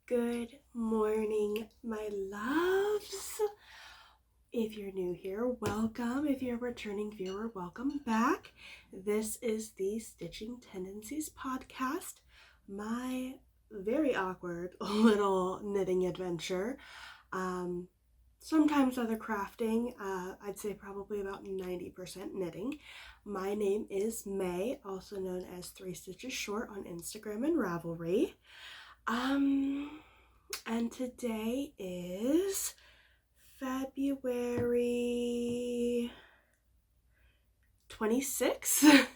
Good morning, my loves. If you're new here, welcome. If you're a returning viewer, welcome back. This is the Stitching Tendencies podcast, my very awkward little knitting adventure. Sometimes other crafting, I'd say probably about 90% knitting. My name is May, also known as 3 Stitches Short on Instagram and Ravelry. And today is February 26th.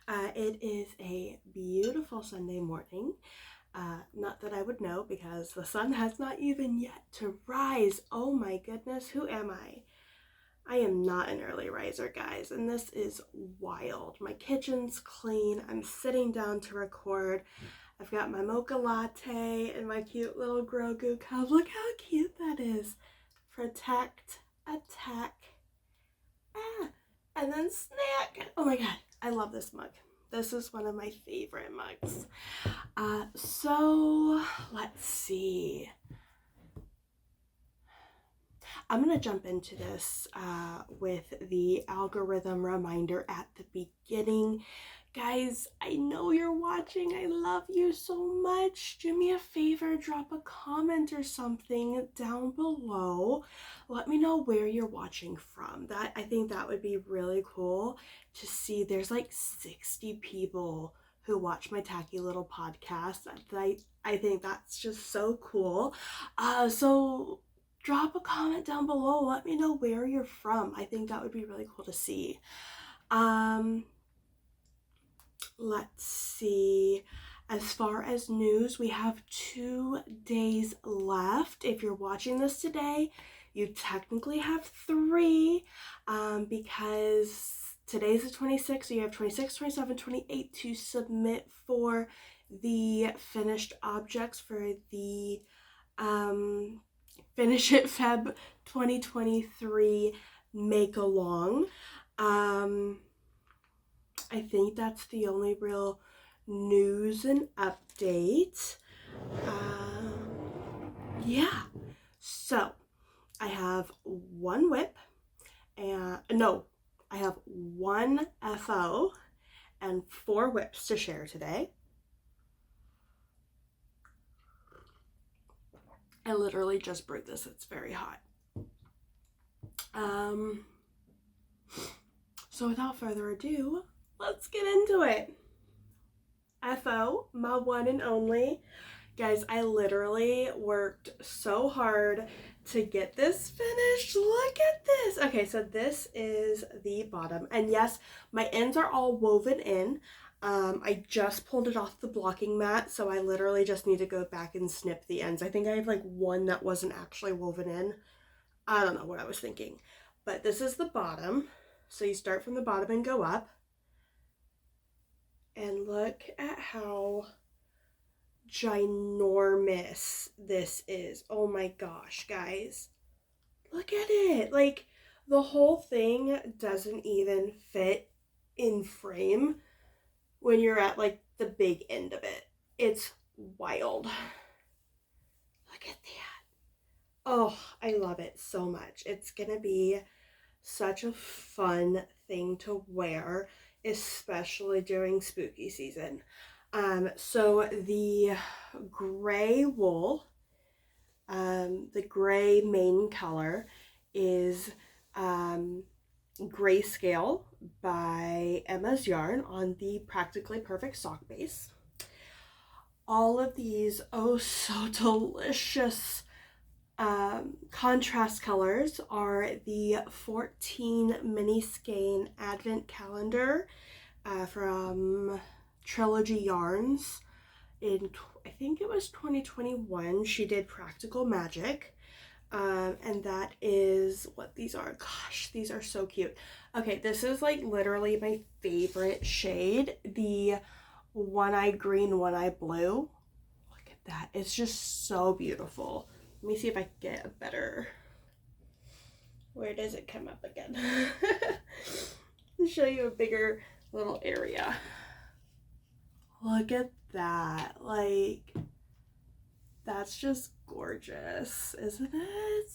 It is a beautiful Sunday morning. Not that I would know because the sun has not even yet to rise. Oh my goodness, who am I? I am not an early riser, guys, and this is wild. My kitchen's clean. I'm sitting down to record. I've got my mocha latte and my cute little Grogu cup. Look how cute that is. Protect, attack, and then snack. Oh my god, I love this mug. This is one of my favorite mugs. So let's see. I'm going to jump into this with the algorithm reminder at the beginning. Guys, I know you're watching. I love you so much. Do me a favor, drop a comment or something down below. Let me know where you're watching from. I think that would be really cool to see. There's like 60 people who watch my tacky little podcast. I think that's just so cool. So drop a comment down below. Let me know where you're from. I think that would be really cool to see. Let's see. As far as news, we have 2 days left. If you're watching this today, you technically have 3 because today's the 26th, so you have 26, 27, 28 to submit for the finished objects for the Finish It Feb 2023 make along. I think that's the only real news and update. Yeah. So I have 1 whip and I have 1 FO and 4 whips to share today. I literally just brewed this. It's very hot. So without further ado, let's get into it. FO, my one and only. Guys, I literally worked so hard to get this finished. Look at this. Okay, so this is the bottom. And yes, my ends are all woven in. I just pulled it off the blocking mat, so I literally just need to go back and snip the ends. I think I have like 1 that wasn't actually woven in. I don't know what I was thinking. But this is the bottom. So you start from the bottom and go up. And look at how ginormous this is. Oh my gosh, guys. Look at it. Like, the whole thing doesn't even fit in frame when you're at like the big end of it. It's wild. Look at that. Oh, I love it so much. It's gonna be such a fun thing to wear, especially during spooky season. So the gray wool, the gray main color is Grayscale by Emma's Yarn on the Practically Perfect sock base. All of these, oh so delicious, contrast colors are the 14 mini skein advent calendar from Trilogy Yarns. In I think it was 2021 she did Practical Magic, and that is what these are. Gosh, these are so cute. Okay, this is like literally my favorite shade, the One Eye Green, One Eye Blue. Look at that. It's just so beautiful. Let me see if I can get a better... Where does it come up again? I'll show you a bigger little area. Look at that. Like, That's just gorgeous, isn't it?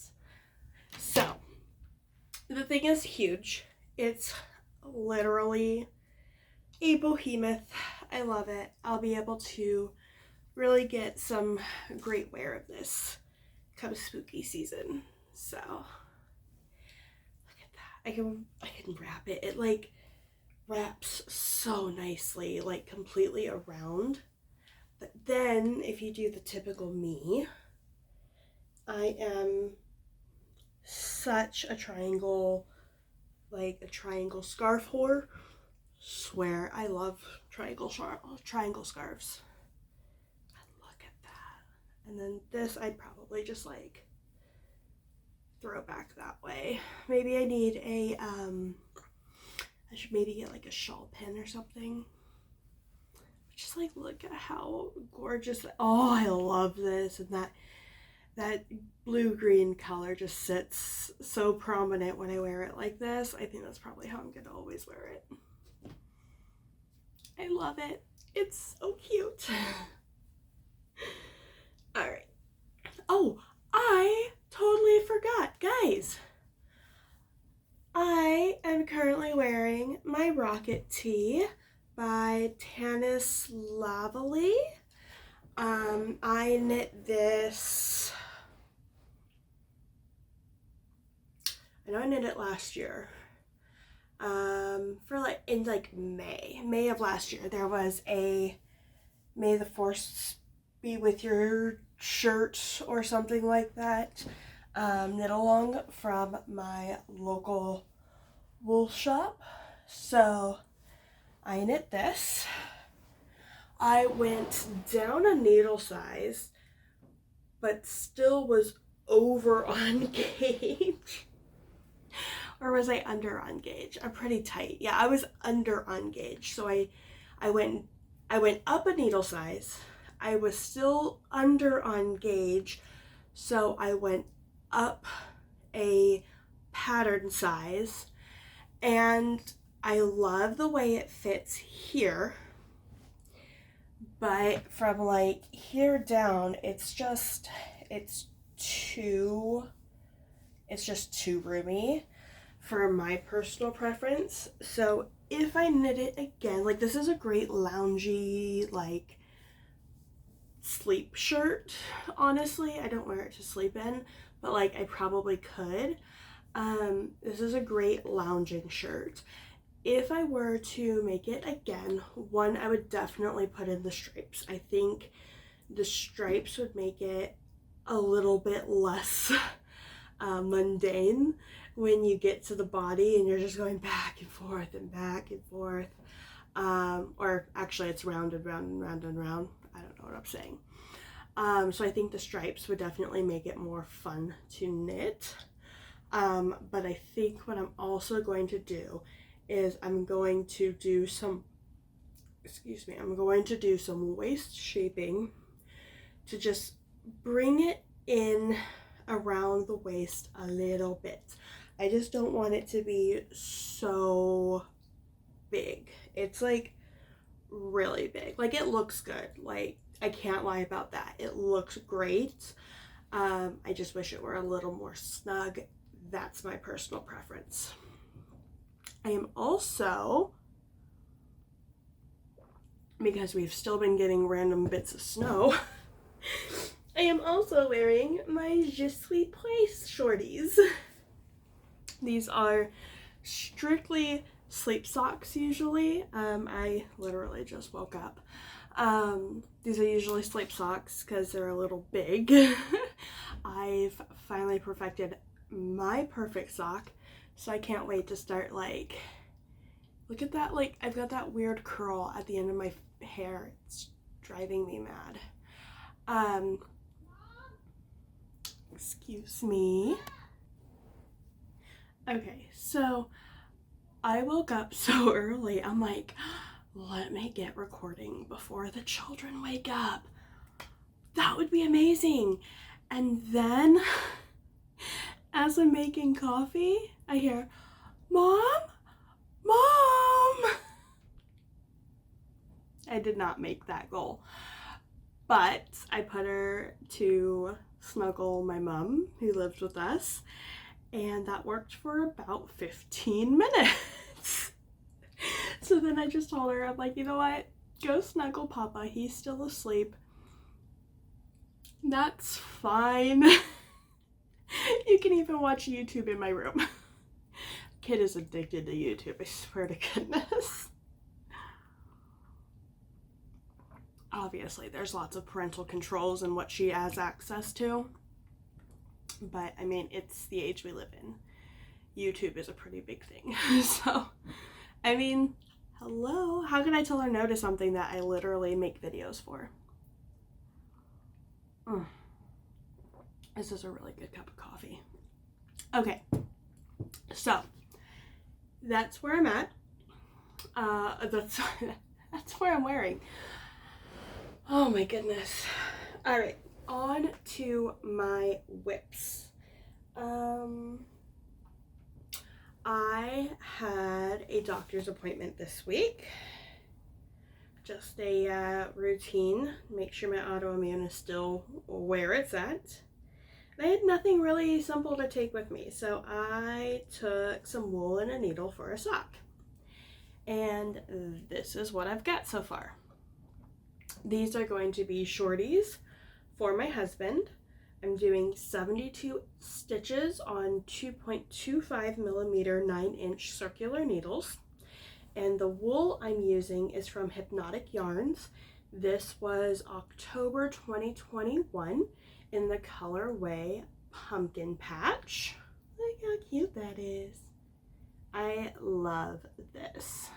So, the thing is huge. It's literally a behemoth. I love it. I'll be able to really get some great wear of this come spooky season. So, look at that. I can wrap it. It like wraps so nicely, like completely around. But then if you do the typical me, I am such a triangle, like a triangle scarf whore. Swear, I love triangle scarves. And look at that. And then this I'd probably just like throw back that way. Maybe I need a I should maybe get like a shawl pin or something. Just like look at how gorgeous. Oh, I love this. And that blue-green color just sits so prominent when I wear it like this. I think that's probably how I'm gonna always wear it. I love it. It's so cute. All right. Oh, I totally forgot, guys. I am currently wearing my Rocket Tee by Tendencies. I knit this, I know I knit it last year, for like in like May of last year. There was a May the Force be with your shirt or something like that, knit along from my local wool shop. So I knit this. I went down a needle size, but still was over on gauge. Or was I under on gauge? I'm pretty tight. Yeah, I was under on gauge. So I went up a needle size. I was still under on gauge. So I went up a pattern size. And I love the way it fits here. But from like here down, it's just too roomy for my personal preference. So if I knit it again, like this is a great loungy, like sleep shirt. Honestly, I don't wear it to sleep in, but like I probably could. This is a great lounging shirt. If I were to make it again, one, I would definitely put in the stripes. I think the stripes would make it a little bit less mundane when you get to the body and you're just going back and forth and back and forth. Or actually it's round and round and round and round. I don't know what I'm saying. So I think the stripes would definitely make it more fun to knit. But I think what I'm also going to do is I'm going to do some waist shaping to just bring it in around the waist a little bit. I just don't want it to be so big. It's like really big. Like it looks good. Like I can't lie about that. It looks great. I just wish it were a little more snug. That's my personal preference. I am also, because we've still been getting random bits of snow, I am also wearing my Je Suis Place shorties. These are strictly sleep socks usually. I literally just woke up. These are usually sleep socks because they're a little big. I've finally perfected my perfect sock, so I can't wait to start like, look at that, like I've got that weird curl at the end of my hair. It's driving me mad. Excuse me. Okay, so I woke up so early. I'm like, let me get recording before the children wake up. That would be amazing. And then as I'm making coffee, I hear, Mom? Mom! I did not make that goal. but I put her to snuggle my mom who lives with us, and that worked for about 15 minutes. So then I just told her, I'm like, you know what? Go snuggle Papa. He's still asleep. That's fine. You can even watch YouTube in my room. Kid is addicted to YouTube, I swear to goodness. Obviously, there's lots of parental controls in what she has access to. But, I mean, it's the age we live in. YouTube is a pretty big thing. So, I mean, hello? How can I tell her no to something that I literally make videos for? This is a really good cup of coffee. Okay. So, that's where I'm at. That's where I'm wearing. Oh my goodness. All right, on to my whips. I had a doctor's appointment this week. Just a routine. Make sure my autoimmune is still where it's at. I had nothing really simple to take with me, so I took some wool and a needle for a sock. And this is what I've got so far. These are going to be shorties for my husband. I'm doing 72 stitches on 2.25 millimeter 9-inch circular needles. And the wool I'm using is from Hypnotic Yarns. This was October 2021 in the colorway Pumpkin Patch. Look how cute that is. I love this.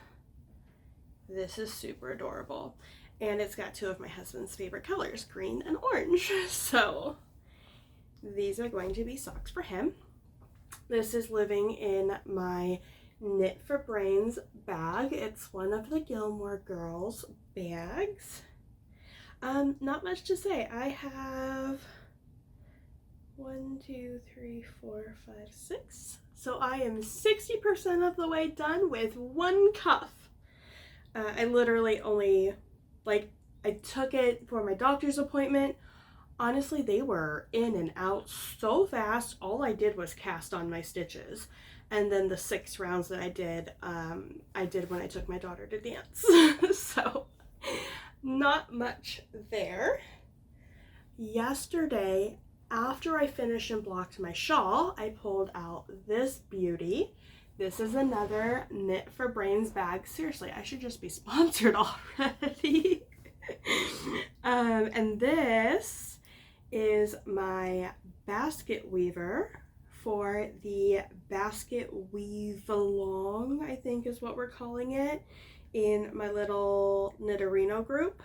This is super adorable. And it's got two of my husband's favorite colors, green and orange. So these are going to be socks for him. This is living in my Knit for Brains bag. It's one of the Gilmore Girls bags. Not much to say. I have 1, 2, 3, 4, 5, 6. So I am 60% of the way done with one cuff. I literally only, I took it for my doctor's appointment. Honestly, they were in and out so fast. All I did was cast on my stitches. And then the 6 rounds that I did when I took my daughter to dance. So, not much there. Yesterday, after I finished and blocked my shawl, I pulled out this beauty. This is another Knit for Brains bag. Seriously, I should just be sponsored already. And this is my basket weaver for the basket weave along, I think is what we're calling it, in my little Knitterino group.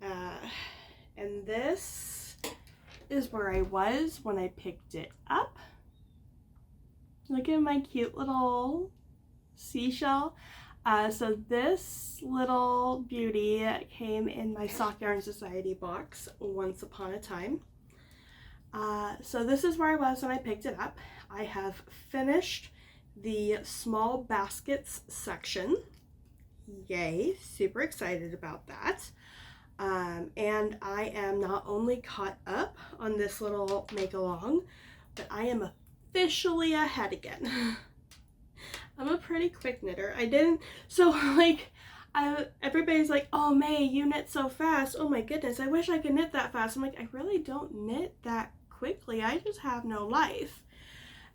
And this is where I was when I picked it up. Look at my cute little seashell. So this little beauty came in my Sock Yarn Society box once upon a time. So this is where I was when I picked it up. I have finished the small baskets section. Yay, super excited about that. And I am not only caught up on this little make along, but I am officially ahead again. I'm a pretty quick knitter. Everybody's like, oh May, you knit so fast. Oh my goodness, I wish I could knit that fast. I'm like, I really don't knit that quickly. I just have no life.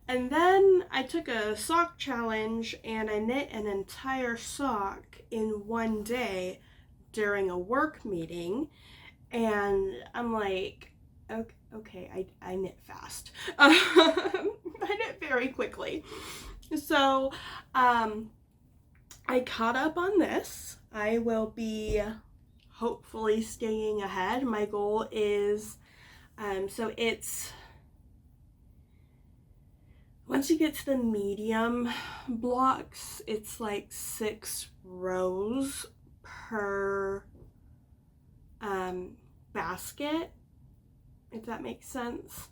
And then I took a sock challenge and I knit an entire sock in one day during a work meeting. And I'm like, okay, I knit fast. I knit very quickly. So, I caught up on this. I will be hopefully staying ahead. My goal is, so it's, once you get to the medium blocks, it's like 6 rows per basket, if that makes sense.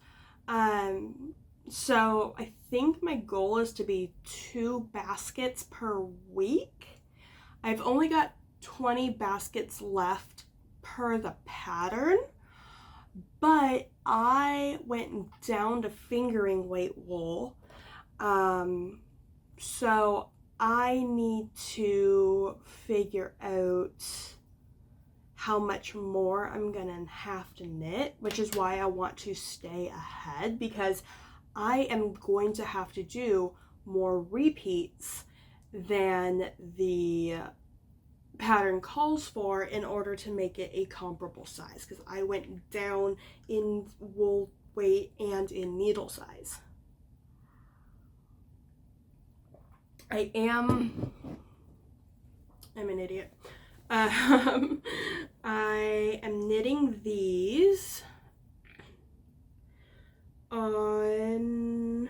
So I think my goal is to be 2 baskets per week. I've only got 20 baskets left per the pattern, but I went down to fingering weight wool. So I need to figure out how much more I'm gonna have to knit, which is why I want to stay ahead, because I am going to have to do more repeats than the pattern calls for in order to make it a comparable size, because I went down in wool weight and in needle size. I'm an idiot. I am knitting these on,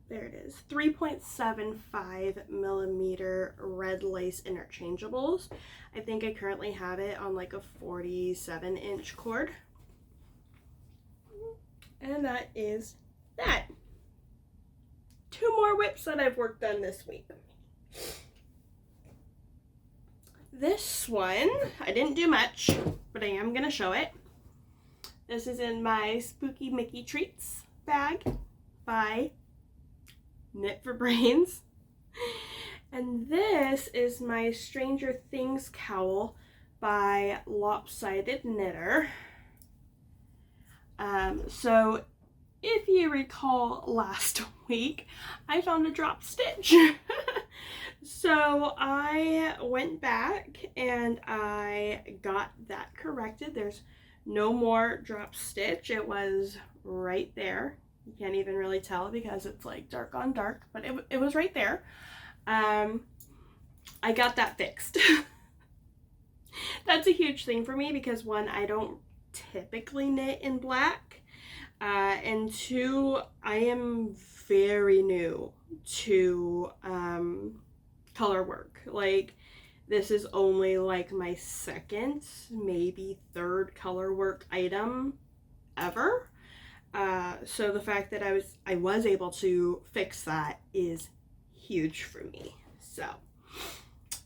there it is, 3.75 millimeter red lace interchangeables. I think I currently have it on like a 47-inch cord. And that is that. 2 more whips that I've worked on this week. This one, I didn't do much, but I am going to show it. This is in my Spooky Mickey Treats bag by Knit for Brains. And this is my Stranger Things cowl by Lopsided Knitter. So if you recall last week, I found a drop stitch. So I went back and I got that corrected. There's no more drop stitch. It was right there. You can't even really tell because it's like dark on dark, but it was right there. I got that fixed. That's a huge thing for me because 1, I don't typically knit in black, and 2, I am very new to color work. Like, this is only like my 2nd, maybe 3rd color work item ever. So the fact that I was able to fix that is huge for me. So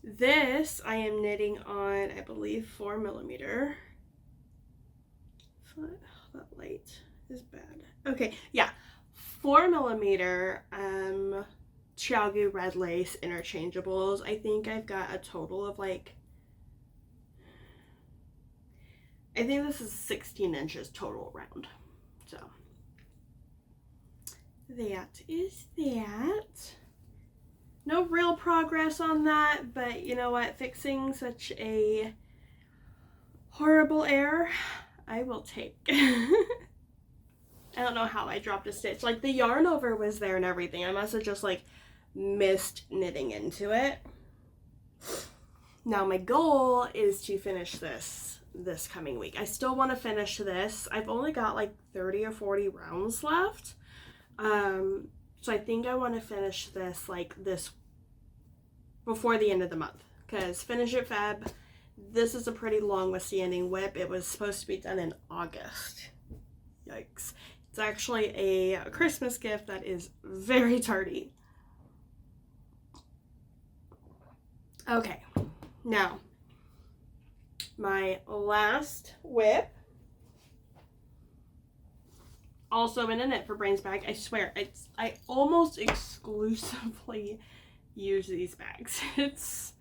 this I am knitting on, I believe, 4 millimeter. Oh, that light is bad. Okay, yeah, 4 millimeter Chiagu red lace interchangeables. I think I've got a total of like, I think this is 16 inches total round. So that is that. No real progress on that, but you know what? Fixing such a horrible error, I will take. I don't know how I dropped a stitch. Like, the yarn over was there and everything. I must have just like missed knitting into it. Now my goal is to finish this coming week. I still want to finish this. I've only got like 30 or 40 rounds left. So I think I want to finish this like this before the end of the month, because finish it Feb. This is a pretty long withstanding whip. It was supposed to be done in August. Yikes. It's actually a Christmas gift that is very tardy. Okay, now my last whip, also in a Knit for Brains bag. I swear, I almost exclusively use these bags. It's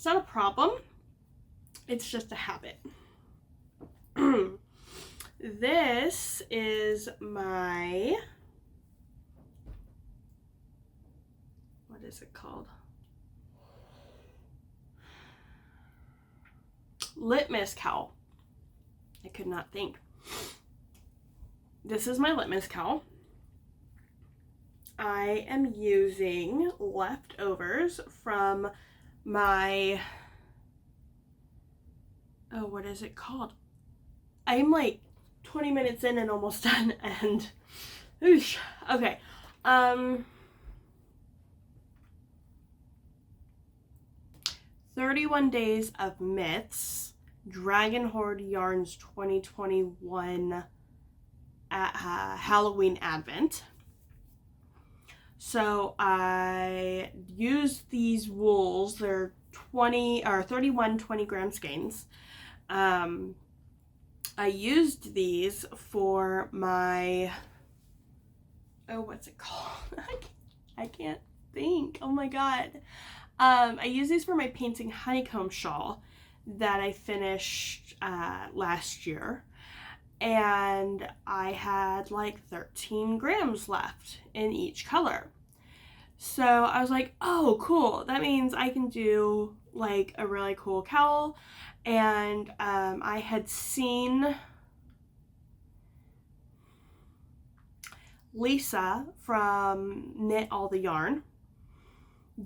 not a problem, it's just a habit. This is my, what is it called? Litmus cowl. I could not think. This is my litmus cowl. I am using leftovers from my, oh, what is it called? I'm like 20 minutes in and almost done, and oosh, okay. 31 Days of Myths, Dragon Horde Yarns 2021 Halloween Advent. So I used these wools. They're 31 20-gram skeins. I used these for my, oh, what's it called? I can't think. Oh my god. I used these for my painting honeycomb shawl that I finished last year. And I had like 13 grams left in each color. So I was like, oh, cool. That means I can do like a really cool cowl. And I had seen Lisa from Knit All the Yarn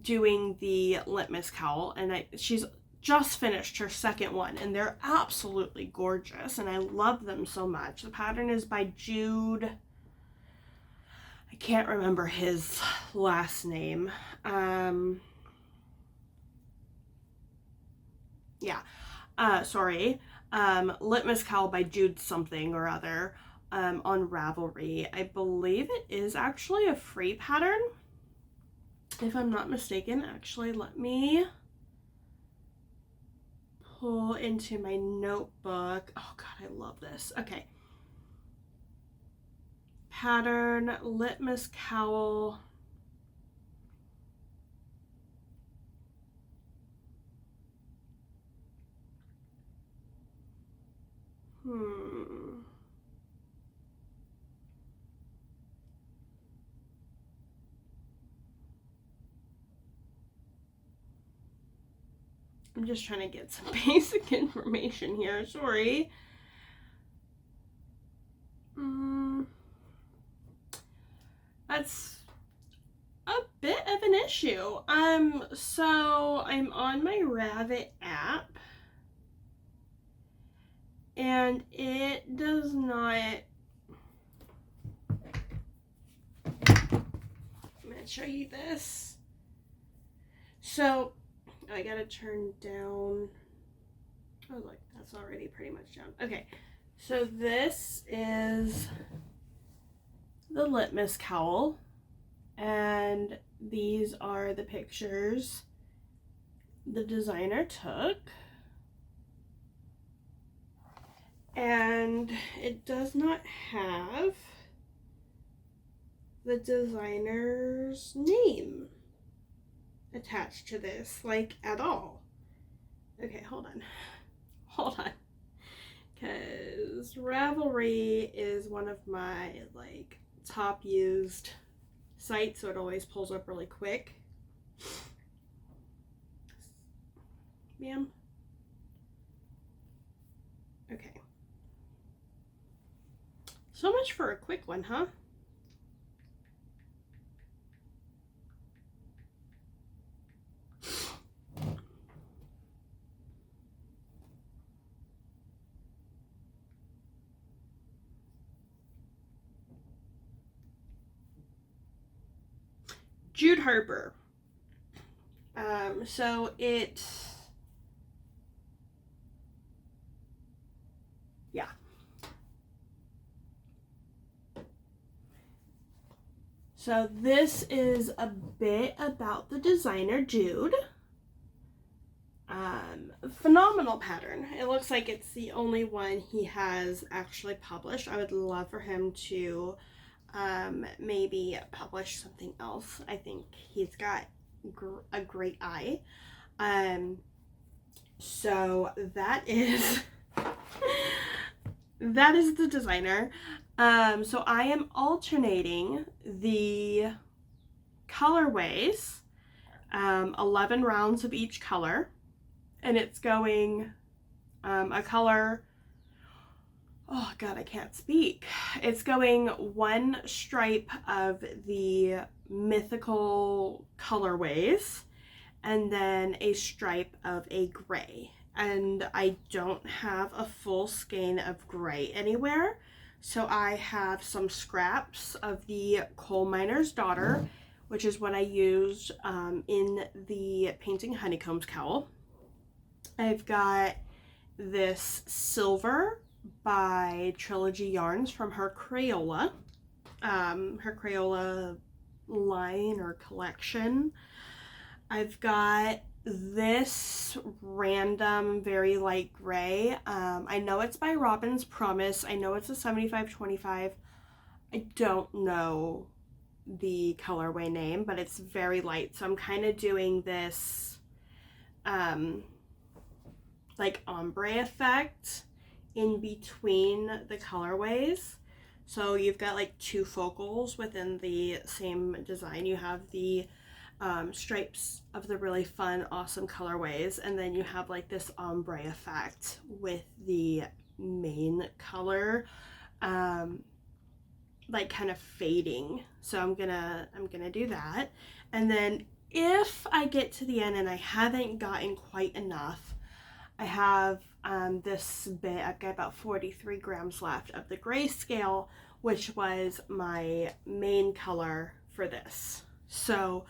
doing the litmus cowl, and she's just finished her second one, and they're absolutely gorgeous, and I love them so much. The pattern is by Jude. I can't remember his last name. Litmus cowl by Jude something or other on Ravelry. I believe it is actually a free pattern, if I'm not mistaken. Actually, let me pull into my notebook. Oh god, I love this. Okay. Pattern, litmus cowl. I'm just trying to get some basic information here. Sorry. That's a bit of an issue. So I'm on my Rabbit app, and it does not. I'm gonna show you this. So I gotta turn down. Oh, look, that's already pretty much down. Okay, so this is the litmus cowl, and these are the pictures the designer took. And it does not have the designer's name attached to this, like, at all. Okay, hold on, because Ravelry is one of my like top used sites, so it always pulls up really quick. Ma'am. Okay, so much for a quick one, huh? Jude Harper. So it, yeah. So this is a bit about the designer Jude. Phenomenal pattern. It looks like it's the only one he has actually published. I would love for him to maybe publish something else. I think he's got a great eye. So that is that is the designer. So I am alternating the colorways, 11 rounds of each color, and it's going a color, oh god, I can't speak. It's going one stripe of the mythical colorways and then a stripe of a gray. And I don't have a full skein of gray anywhere, so I have some scraps of the Coal Miner's Daughter, which is what I used in the Painting Honeycombs cowl. I've got this silver by Trilogy Yarns from her Crayola line or collection. I've got this random very light gray. I know it's by Robin's Promise. I know it's a 75-25. I don't know the colorway name, but it's very light. So I'm kind of doing this like ombre effect in between the colorways. So you've got like two focals within the same design. You have the stripes of the really fun, awesome colorways, and then you have like this ombre effect with the main color like kind of fading. So I'm gonna do that, and then if I get to the end and I haven't gotten quite enough, I have this bit. I've got about 43 grams left of the grayscale, which was my main color for this. So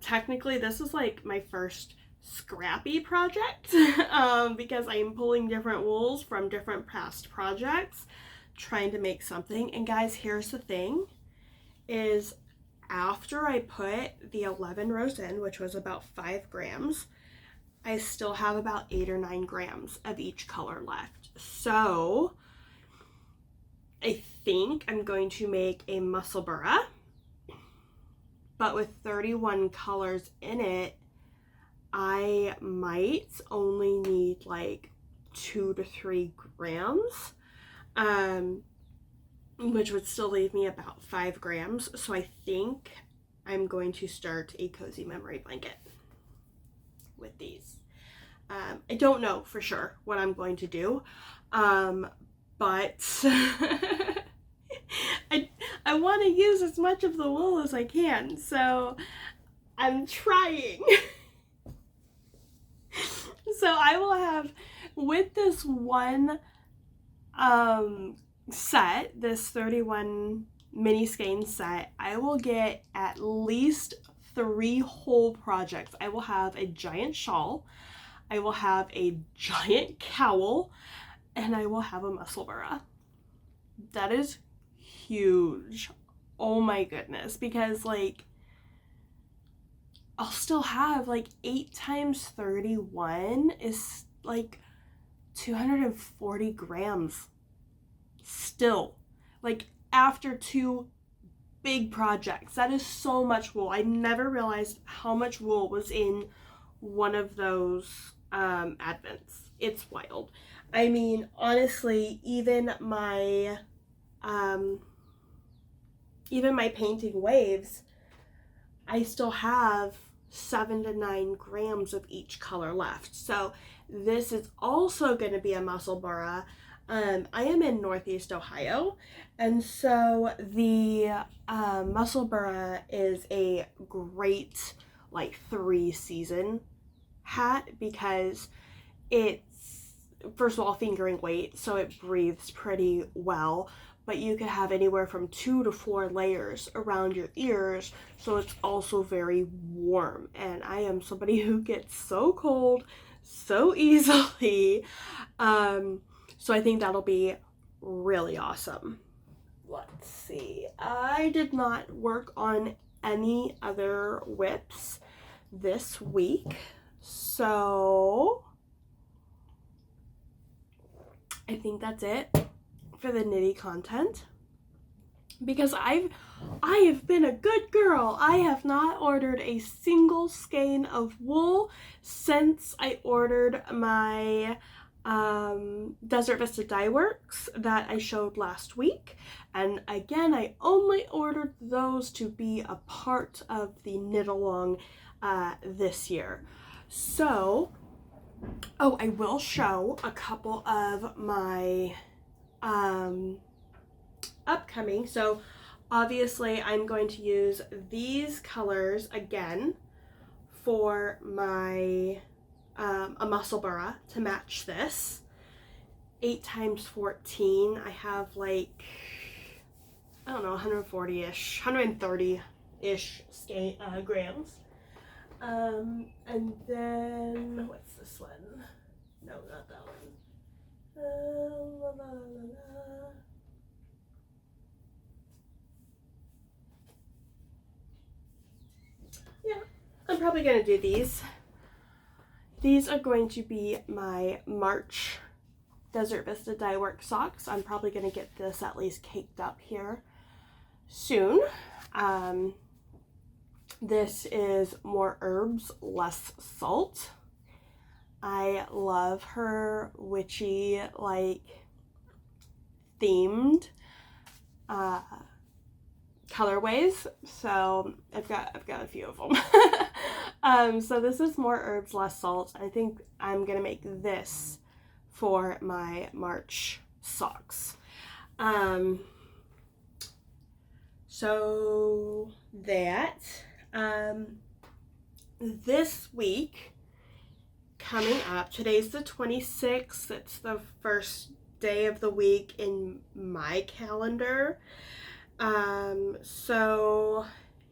technically this is like my first scrappy project because I am pulling different wools from different past projects, trying to make something. And guys, here's the thing, is after I put the 11 rows in, which was about 5 grams, I still have about 8 or 9 grams of each color left. So I think I'm going to make a muscle burra, but with 31 colors in it, I might only need like 2 to 3 grams, which would still leave me about 5 grams. So I think I'm going to start a cozy memory blanket with these. I don't know for sure what I'm going to do, but I want to use as much of the wool as I can, so I'm trying. So I will have, with this one set, this 31 mini skein set, I will get at least 3 whole projects. I will have a giant shawl, I will have a giant cowl, and I will have a muscle burra. That is huge. Oh my goodness, because like I'll still have like 8 times 31 is like 240 grams still, like after 2 big projects. That is so much wool. I never realized how much wool was in one of those advents. It's wild. I mean, honestly, even my painting waves, I still have 7 to 9 grams of each color left. So this is also going to be a muscle burra. I am in Northeast Ohio, and so the muscle burra is a great like 3-season hat because it's, first of all, fingering weight, so it breathes pretty well, but you could have anywhere from 2 to 4 layers around your ears, so it's also very warm. And I am somebody who gets so cold so easily, so I think that'll be really awesome. Let's see, I did not work on any other whips this week, so I think that's it for the knitty content, because I have been a good girl. I have not ordered a single skein of wool since I ordered my Desert Vista Dye Works that I showed last week, and again, I only ordered those to be a part of the knit along this year. So I will show a couple of my upcoming. So obviously I'm going to use these colors again for my a muscle burra to match this. 8 times 14, I have like, I don't know, 140-ish, 130-ish grams. And then, what's this one? No, not that one. Yeah, I'm probably gonna do these. these are going to be my March Desert Vista dye work socks. I'm probably going to get this at least caked up here soon. This is More Herbs, Less Salt. I love her witchy, like, themed colorways, so I've got a few of them. So this is More Herbs, Less Salt. I think I'm gonna make this for my March socks. So that this week coming up, today's the 26th. It's the first day of the week in my calendar. So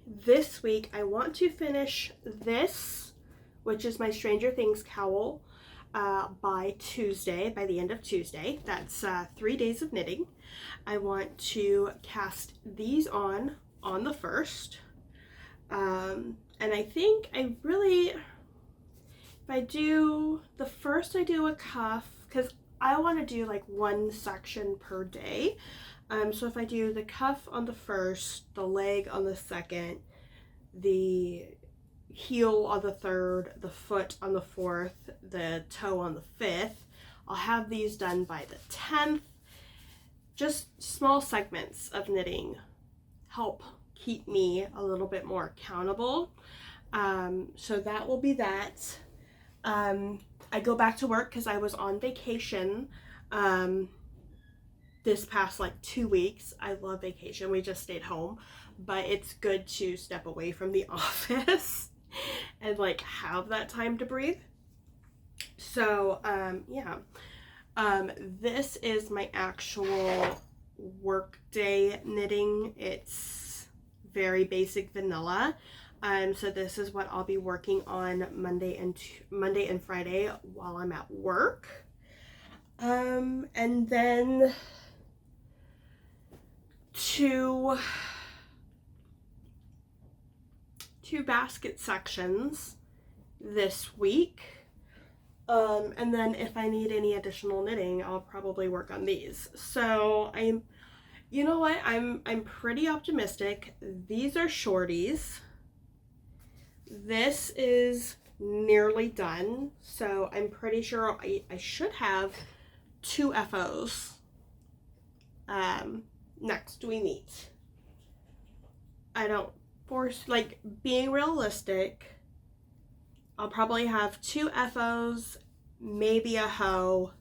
this week I want to finish this, which is my Stranger Things cowl, by Tuesday, by the end of Tuesday. That's 3 days of knitting. I want to cast these on the 1st. And I think I really, if I do the 1st, I do a cuff, because I want to do like one section per day. So if I do the cuff on the 1st, the leg on the 2nd, the heel on the 3rd, the foot on the 4th, the toe on the 5th, I'll have these done by the 10th. Just small segments of knitting help keep me a little bit more accountable. So that will be that. I go back to work because I was on vacation this past like 2 weeks. I love vacation. We just stayed home, but it's good to step away from the office and like have that time to breathe. So yeah, this is my actual work day knitting. It's very basic vanilla. So this is what I'll be working on Monday and Friday while I'm at work. And then two basket sections this week. And then if I need any additional knitting, I'll probably work on these. So you know what? I'm pretty optimistic. These are shorties. This is nearly done, so I'm pretty sure I should have 2 FOs next we meet. I don't force, like, being realistic, I'll probably have 2 FOs, maybe a hoe,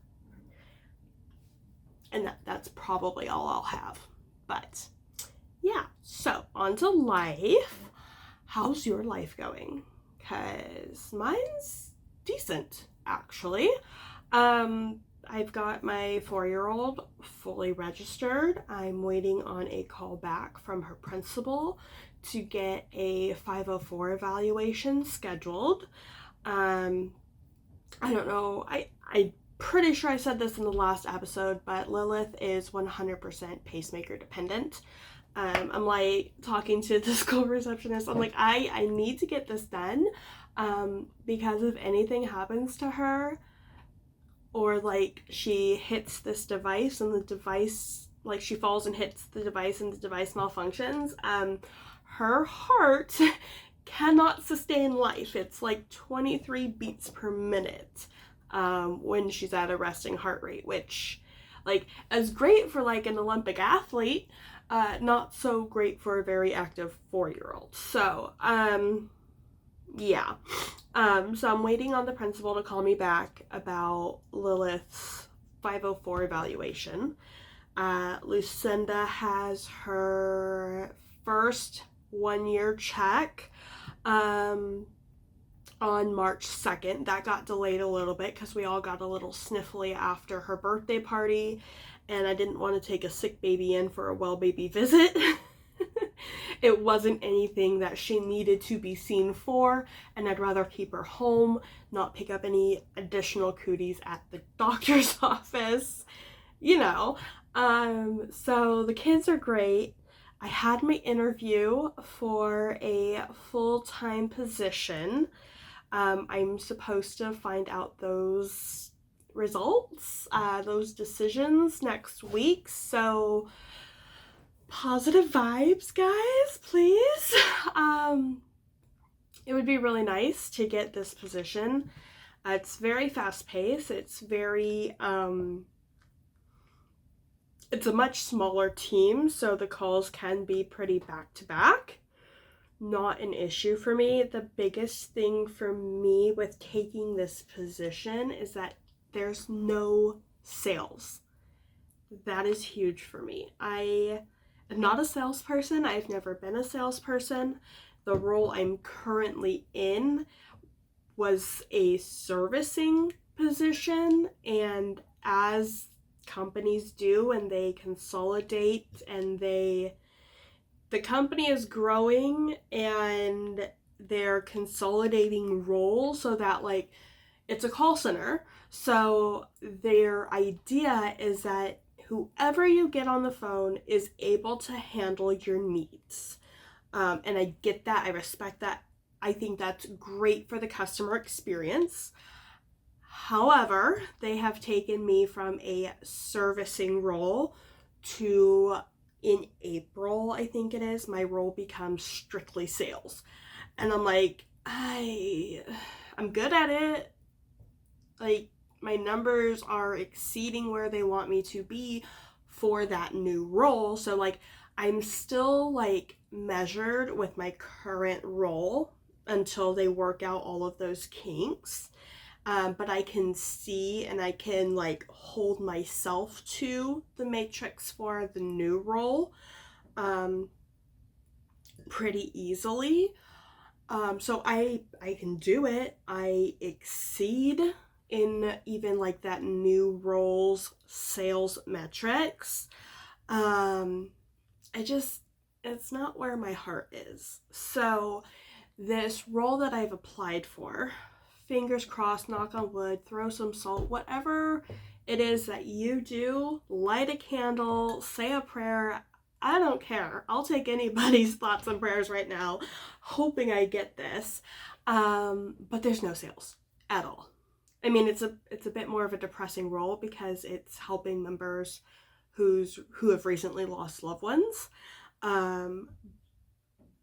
and that's probably all I'll have. But yeah, so on to life. How's your life going? Because mine's decent, actually. I've got my 4-year-old fully registered. I'm waiting on a call back from her principal to get a 504 evaluation scheduled. I don't know, I'm pretty sure I said this in the last episode, but Lilith is 100% pacemaker dependent. I'm like talking to the school receptionist. I'm like, I need to get this done, because if anything happens to her, or like she hits this device and the device, like she falls and hits the device and the device malfunctions, her heart cannot sustain life. It's like 23 beats per minute when she's at a resting heart rate, which, like, is great for like an Olympic athlete, not so great for a very active 4-year-old. So yeah, so I'm waiting on the principal to call me back about Lilith's 504 evaluation. Lucinda has her first 1-year check on March 2nd. That got delayed a little bit because we all got a little sniffly after her birthday party, and I didn't want to take a sick baby in for a well baby visit. It wasn't anything that she needed to be seen for, and I'd rather keep her home, not pick up any additional cooties at the doctor's office, you know. So the kids are great. I had my interview for a full-time position. I'm supposed to find out those results, those decisions next week. So positive vibes, guys, please. It would be really nice to get this position. It's very fast paced. It's very, it's a much smaller team, so the calls can be pretty back to back. Not an issue for me. The biggest thing for me with taking this position is that there's no sales. That is huge for me. I am not a salesperson. I've never been a salesperson. The role I'm currently in was a servicing position, and as companies do, and they consolidate, and the company is growing and they're consolidating roles so that, like, it's a call center. So their idea is that whoever you get on the phone is able to handle your needs. And I get that. I respect that. I think that's great for the customer experience. However, they have taken me from a servicing role to, in April, I think it is, my role becomes strictly sales. And I'm like, I'm good at it. Like, my numbers are exceeding where they want me to be for that new role. So, like, I'm still, like, measured with my current role until they work out all of those kinks. But I can see and I can, like, hold myself to the matrix for the new role pretty easily. So I can do it. I exceed in even, like, that new role's sales metrics. It's not where my heart is. So this role that I've applied for, fingers crossed, knock on wood, throw some salt, whatever it is that you do, light a candle, say a prayer, I don't care. I'll take anybody's thoughts and prayers right now, hoping I get this. But there's no sales at all. I mean, it's a bit more of a depressing role because it's helping members who have recently lost loved ones.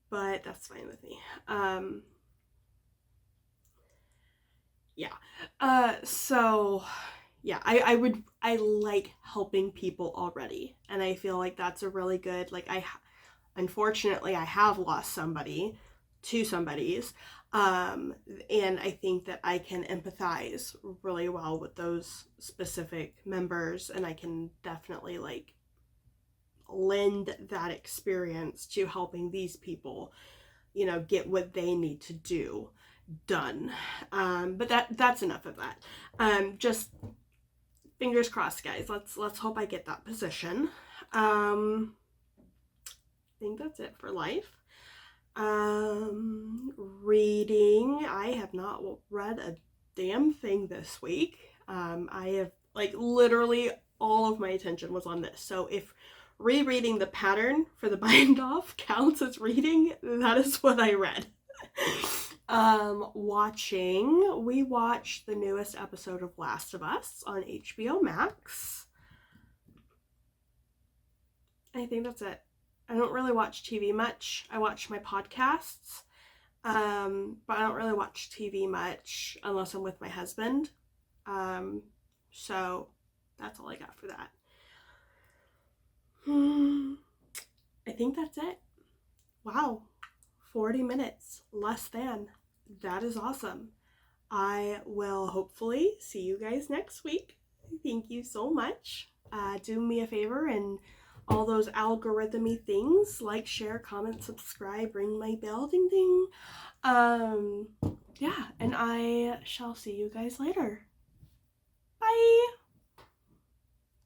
But that's fine with me. So yeah, I like helping people already, and I feel like that's a really good, like, unfortunately I have lost somebody to somebody's, and I think that I can empathize really well with those specific members, and I can definitely, like, lend that experience to helping these people, you know, get what they need to do done. But that's enough of that. Just fingers crossed, guys. Let's hope I get that position. I think that's it for life. Reading, I have not read a damn thing this week. I have, like, literally all of my attention was on this. So if rereading the pattern for the bind off counts as reading, that is what I read. We watched the newest episode of Last of Us on HBOmax. I think that's it. I don't really watch TV much. I watch my podcasts, but I don't really watch TV much unless I'm with my husband. So that's all I got for that. I think that's it. Wow. 40 minutes, less than. That is awesome. I will hopefully see you guys next week. Thank you so much. Do me a favor and all those algorithmy things, like, share, comment, subscribe, ring my bell, ding ding. Yeah, and I shall see you guys later. Bye.